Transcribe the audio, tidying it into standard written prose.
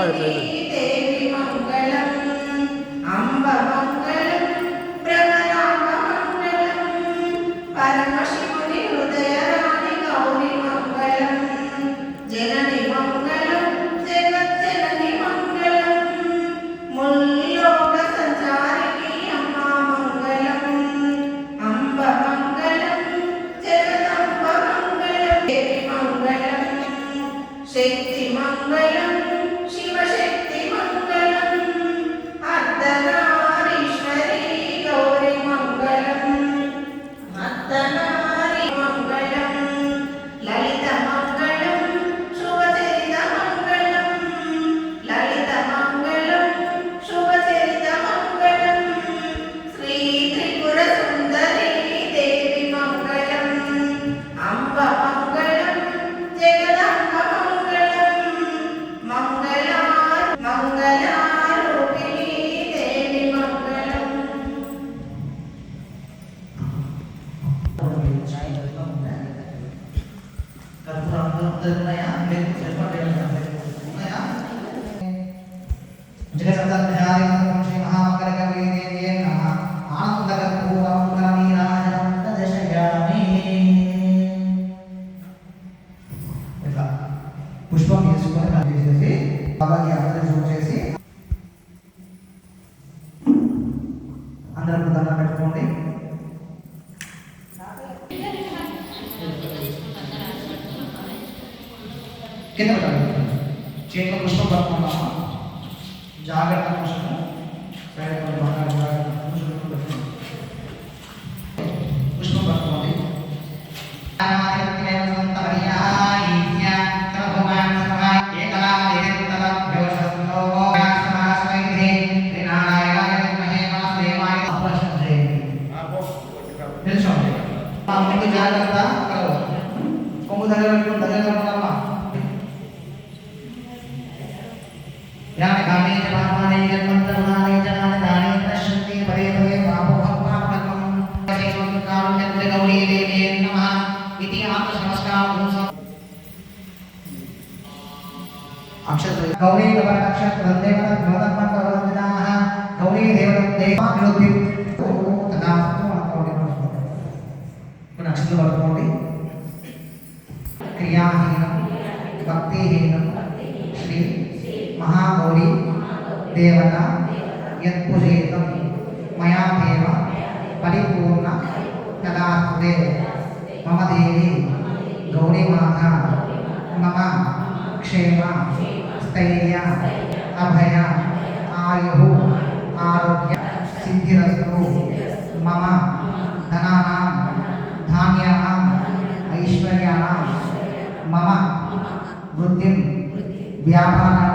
దేవి మంగళం అంబ మంగళం భ్రమరాంబ మంగళం పరమశివుని హృదయరాణి గౌరి మంగళం జనని మంగళం జగజ్జనని మంగళం ముల్లోక సంచారిణి అమ్మ మంగళం అంబ మంగళం జగదంబ మంగళం దేవి మంగళం శక్తి మంగళం శివశక్తి మంగళం అర్ధనారీశ్వరి గౌరి మంగళం అర్ధనారీ మంగళం లలిత మంగళం శుభచరిత మంగళం లలిత మంగళం శుభచరిత మంగళం శ్రీ త్రిపుర సుందరి దేవి మంగళం అంబ మంగళం జగదంబ మంగళారూపిణి దేవి మంగళం. పుష్పం తీసుకొని చేసేసి బాబాకి అందరూ జూమ్ చేసి అందరూ దండం పెట్టుకోండి. కింద పెట్టండి. చేతిలో పుష్పం పట్టుకున్నామా జాగ్రత్త పుష్పం పుష్పం పట్టుకోండి. జాగ్రత్త కొమ్ము దగ్గర దగ్గర గౌరీ గౌరీ దేవత నక్షత్రం పట్టుకోండి. క్రియాహీనం భక్తిహీనం శ్రీ మహాగౌరీ దేవత యత్పుజేతం మయా దేవ పరిపూర్ణ తదాస్తుతే మమ దేవి గౌరీమాత మమ క్షేమ స్థైర్య అభయ ఆయు ఆరోగ్య సిద్ధిరస్తు మమ ధనానాం ధాన్యానాం ఐశ్వర్యానాం మమ వృద్ధిం వ్యాపారాన్ని